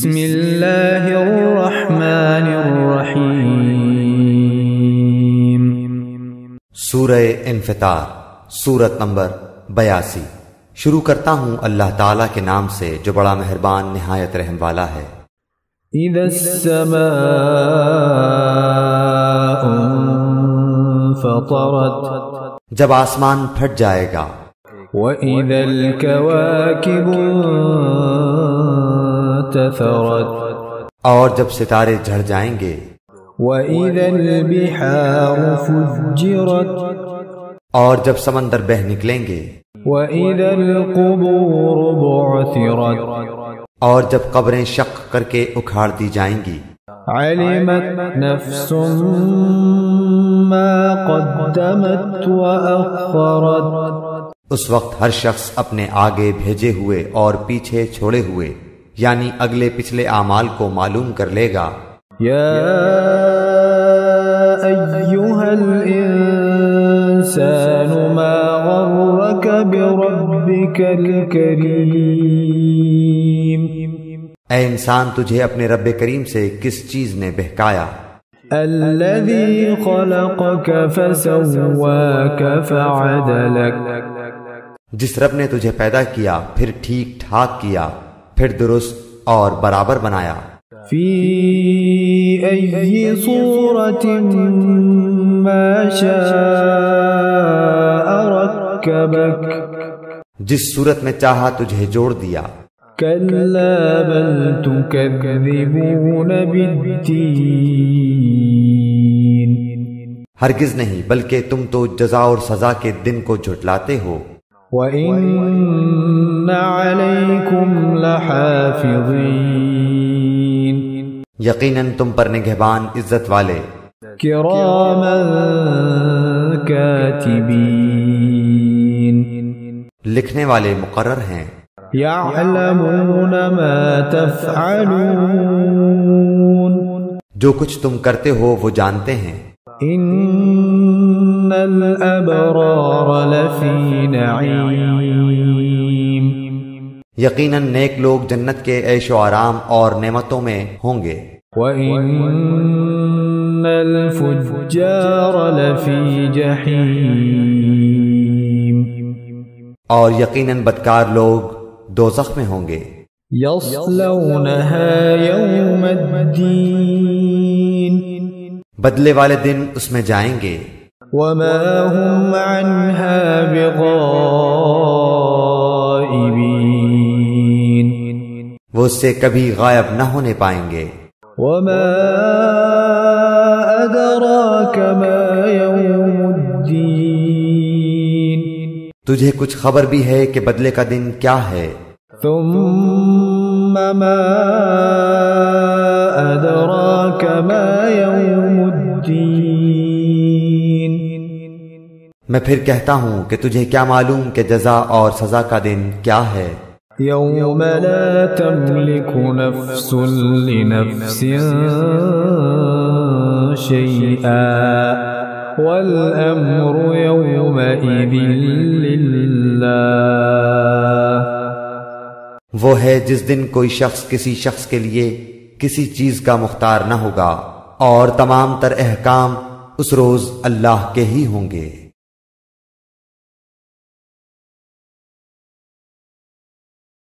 بسم اللہ الرحمن الرحیم۔ سورہ انفطار، سورت نمبر 82۔ شروع کرتا ہوں اللہ تعالیٰ کے نام سے جو بڑا مہربان نہایت رحم والا ہے۔ اذا السماء انفطرت، جب آسمان پھٹ جائے گا۔ وَإِذَا الْكَوَاكِبُ انتثرت، اور جب ستارے جھڑ جائیں گے۔ وَإِذَا الْبِحَارُ فُجِّرَتْ، اور جب سمندر بہہ نکلیں گے۔ وَإِذَا الْقُبُورُ بُعْثِرَتْ، اور جب قبریں شق کر کے اکھاڑ دی جائیں گی۔ عَلِمَتْ نَفْسٌ مَّا قَدَّمَتْ وَأَخَّرَتْ، اس وقت ہر شخص اپنے آگے بھیجے ہوئے اور پیچھے چھوڑے ہوئے یعنی اگلے پچھلے اعمال کو معلوم کر لے گا۔ یا ایھا الانسان ما غرک بربک الکریم، اے انسان، تجھے اپنے رب کریم سے کس چیز نے بہکایا؟ الذی خلقک فسواک فعدلک، جس رب نے تجھے پیدا کیا پھر ٹھیک ٹھاک کیا، پھر درست اور برابر بنایا۔ فی ای صورت ما شاء رکبک، جس صورت میں چاہا تجھے جوڑ دیا۔ کلا بل تکذبون بالدین، ہرگز نہیں، بلکہ تم تو جزا اور سزا کے دن کو جھٹلاتے ہو۔ وَإِنَّ عَلَيْكُمْ لَحَافِظِينَ، یقیناً تم پر نگہبان عزت والے، کِرَامًا کاتبین، لکھنے والے مقرر ہیں۔ یعلمون ما تفعلون، جو کچھ تم کرتے ہو وہ جانتے ہیں۔ ان الابرار لفی نعیم، یقیناً نیک لوگ جنت کے عیش و آرام اور نعمتوں میں ہوں گے۔ وَإِنَّ الْفُجَّارَ لَفِي جَحِيمٍ، اور یقیناً بدکار لوگ دوزخ میں ہوں گے۔ يَصْلَوْنَهَا يَوْمَ الدِّينِ، بدلے والے دن اس میں جائیں گے۔ وَمَا هُمْ عَنْهَا بِغَائِبِينَ، وہ اس سے کبھی غائب نہ ہونے پائیں گے۔ وَمَا أَدْرَاكَ مَا يَوْمُ الدِّينِ، تجھے کچھ خبر بھی ہے کہ بدلے کا دن کیا ہے؟ ثُمَّ مَا أَدْرَاكَ مَا يَوْمُ الدِّينِ، میں پھر کہتا ہوں کہ تجھے کیا معلوم کہ جزا اور سزا کا دن کیا ہے؟ یوم لا تملک نفس لنفس شیئا والامر یومئذ للہ، وہ ہے جس دن کوئی شخص کسی شخص کے لیے کسی چیز کا مختار نہ ہوگا، اور تمام تر احکام اس روز اللہ کے ہی ہوں گے۔